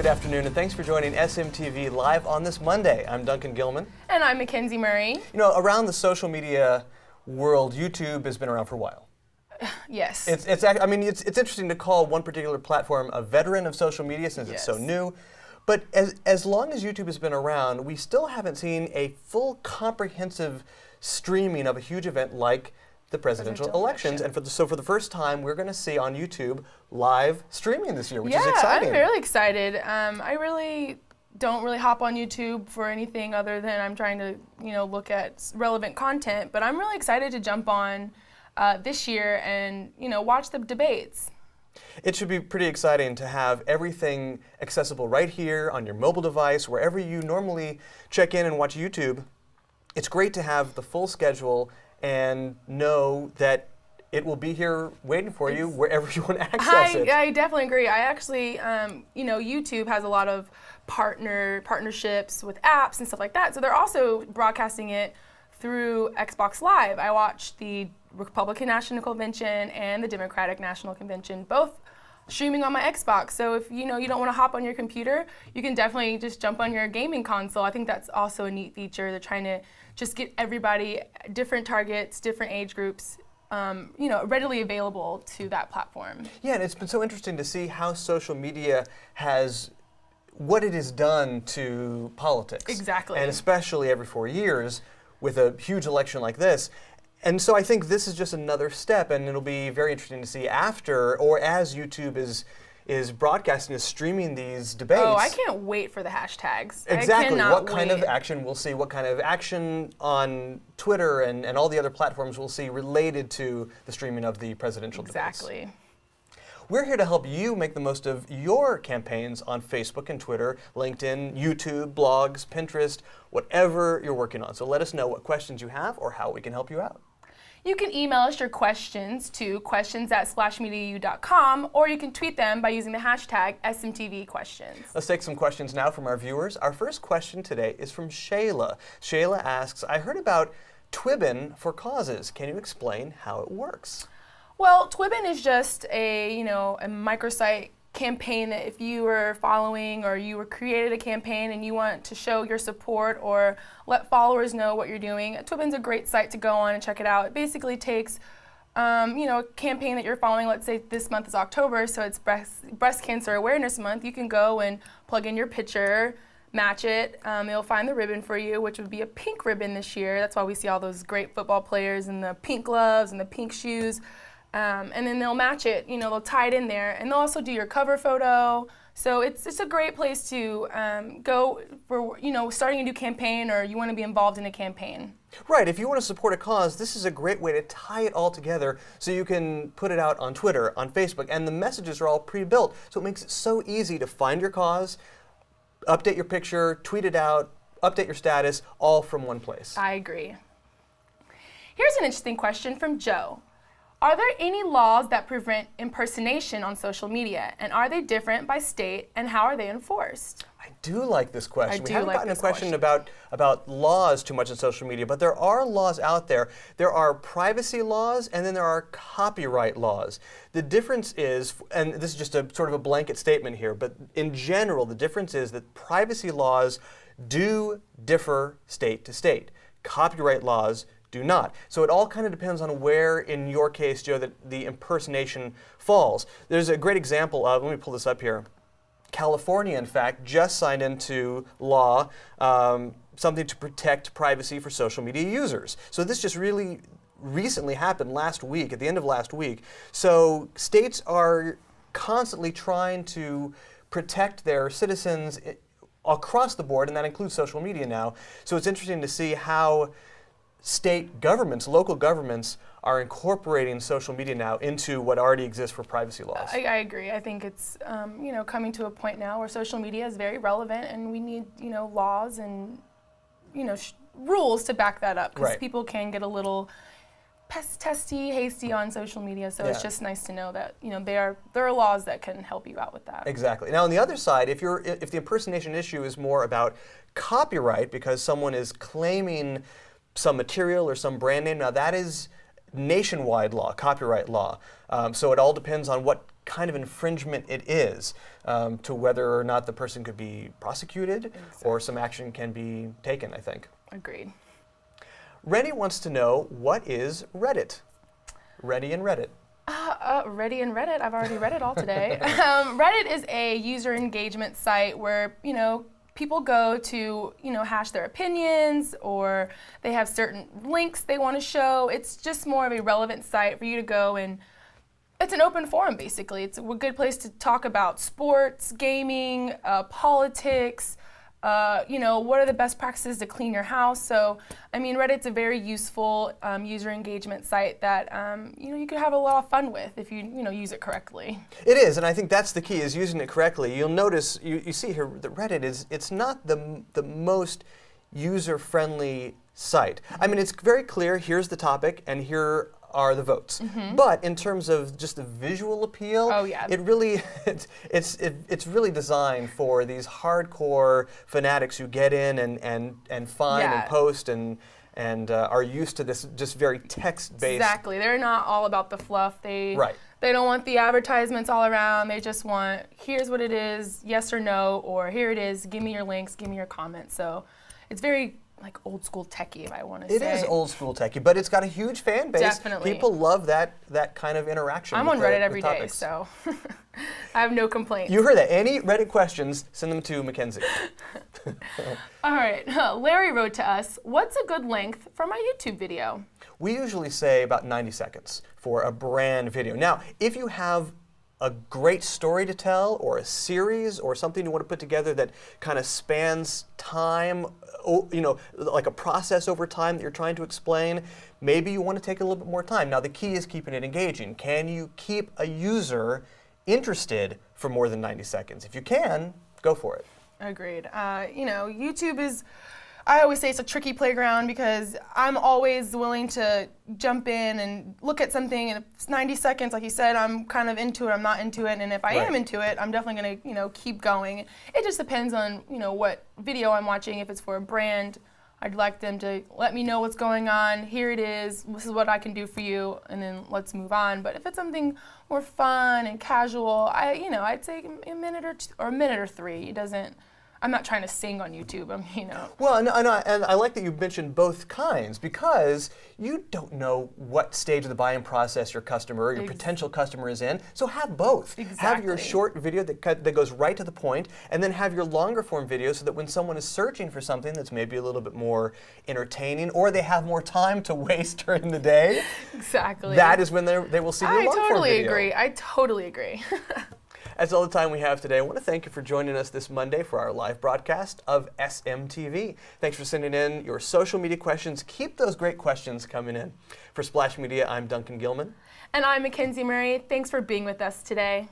good afternoon, and thanks for joining SMTV Live on this Monday. I'm Duncan Gilman. And I'm Mackenzie Murray. You know, around the social media world, YouTube has been around for a while. Yes. It's interesting to call one particular platform a veteran of social media since it's so new. But as long as YouTube has been around, we still haven't seen a full comprehensive streaming of a huge event like the presidential elections. And for the first time, we're going to see on YouTube live streaming this year, which is exciting. Yeah, I'm really excited. I really don't hop on YouTube for anything other than I'm trying to, look at relevant content. But I'm really excited to jump on this year and, watch the debates. It should be pretty exciting to have everything accessible right here on your mobile device, wherever you normally check in and watch YouTube. It's great to have the full schedule and know that it will be here waiting for you wherever you want to access it. I definitely agree. I actually, YouTube has a lot of partnerships with apps and stuff like that. So they're also broadcasting it through Xbox Live. I watched the Republican National Convention and the Democratic National Convention, both streaming on my Xbox. So if you don't want to hop on your computer, you can definitely just jump on your gaming console. I think that's also a neat feature. They're trying to just get everybody, different targets, different age groups, readily available to that platform. Yeah, and it's been so interesting to see how social media what it has done to politics. Exactly. And especially every 4 years with a huge election like this. And so I think this is just another step, and it'll be very interesting to see after or as YouTube is broadcasting, is streaming these debates. Oh, I can't wait for the hashtags. Exactly. What kind of wait. action we'll see, what kind of action on Twitter and all the other platforms we'll see related to the streaming of the presidential debates. Exactly. We're here to help you make the most of your campaigns on Facebook and Twitter, LinkedIn, YouTube, blogs, Pinterest, whatever you're working on. So let us know what questions you have or how we can help you out. You can email us your questions to questions@splashmediau.com, or you can tweet them by using the hashtag SMTVquestions. Let's take some questions now from our viewers. Our first question today is from Shayla. Shayla asks, I heard about Twibbon for causes. Can you explain how it works? Well, Twibbon is just a microsite campaign that if you were following or you were created a campaign and you want to show your support or let followers know what you're doing, Twibbon's a great site to go on and check it out. It basically takes a campaign that you're following. Let's say this month is October, so it's breast cancer awareness month. You can go and plug in your picture, match it. It'll find the ribbon for you, which would be a pink ribbon this year. That's why we see all those great football players in the pink gloves and the pink shoes. And then they'll match it, they'll tie it in there, and they'll also do your cover photo. So it's a great place to go for, starting a new campaign, or you want to be involved in a campaign. Right, if you want to support a cause, this is a great way to tie it all together so you can put it out on Twitter, on Facebook, and the messages are all pre-built. So it makes it so easy to find your cause, update your picture, tweet it out, update your status, all from one place. I agree. Here's an interesting question from Joe. Are there any laws that prevent impersonation on social media, and are they different by state, and how are they enforced? I do like this question. We haven't gotten a question question. about laws too much on social media, but there are laws out there. There are privacy laws, and then there are copyright laws. The difference is, and this is just a sort of a blanket statement here, but in general, the difference is that privacy laws do differ state to state. Copyright laws do not. So it all kind of depends on where, in your case, Joe, that the impersonation falls. There's a great example of, let me pull this up here. California, in fact, just signed into law something to protect privacy for social media users. So this just really recently happened last week, at the end of last week. So states are constantly trying to protect their citizens across the board, and that includes social media now. So it's interesting to see how state governments, local governments, are incorporating social media now into what already exists for privacy laws. I agree. I think it's coming to a point now where social media is very relevant, and we need laws and rules to back that up, because people can get a little hasty on social media. So it's just nice to know that there are laws that can help you out with that. Exactly. Now on the other side, if the impersonation issue is more about copyright because someone is claiming some material or some brand name, now that is nationwide law, copyright law. So it all depends on what kind of infringement it is, to whether or not the person could be prosecuted or some action can be taken, I think. Agreed. Rennie wants to know, what is Reddit? Ready and Reddit. Ready and Reddit. I've already read it all today. Reddit is a user engagement site where, people go to, hash their opinions, or they have certain links they want to show. It's just more of a relevant site for you to go, and it's an open forum, basically. It's a good place to talk about sports, gaming, politics, what are the best practices to clean your house. So, Reddit's a very useful user engagement site that, you could have a lot of fun with if you, use it correctly. It is, and I think that's the key, is using it correctly. You'll notice, you see here that Reddit it's not the most user-friendly site. It's very clear, here's the topic, and here are the votes. But in terms of just the visual appeal, it really it's really designed for these hardcore fanatics who get in and find and post and are used to this just very text-based. Exactly. They're not all about the fluff. They don't want the advertisements all around. They just want, here's what it is, yes or no, or here it is, give me your links, give me your comments. So it's very old school techie, if I want to say. It is old school techie, but it's got a huge fan base. Definitely. People love that kind of interaction. I'm on Reddit every day, so I have no complaints. You heard that. Any Reddit questions, send them to Mackenzie. All right. Larry wrote to us, what's a good length for my YouTube video? We usually say about 90 seconds for a brand video. Now, if you have a great story to tell, or a series, or something you want to put together that kind of spans time, like a process over time that you're trying to explain, maybe you want to take a little bit more time. Now, the key is keeping it engaging. Can you keep a user interested for more than 90 seconds? If you can, go for it. Agreed. YouTube is, I always say it's a tricky playground, because I'm always willing to jump in and look at something, and if it's 90 seconds, like you said, I'm kind of into it, I'm not into it, and if I am into it, I'm definitely going to, keep going. It just depends on, what video I'm watching. If it's for a brand, I'd like them to let me know what's going on. Here it is. This is what I can do for you, and then let's move on. But if it's something more fun and casual, I'd say a minute or two, or a minute or three. It doesn't. I'm not trying to sing on YouTube. Well, and I like that you mentioned both kinds, because you don't know what stage of the buying process your customer or your potential customer is in. So have both. Exactly. Have your short video that goes right to the point, and then have your longer form video so that when someone is searching for something that's maybe a little bit more entertaining, or they have more time to waste during the day. Exactly. That is when they will see your long form video. I totally agree. That's all the time we have today. I want to thank you for joining us this Monday for our live broadcast of SMTV. Thanks for sending in your social media questions. Keep those great questions coming in. For Splash Media, I'm Duncan Gilman. And I'm Mackenzie Murray. Thanks for being with us today.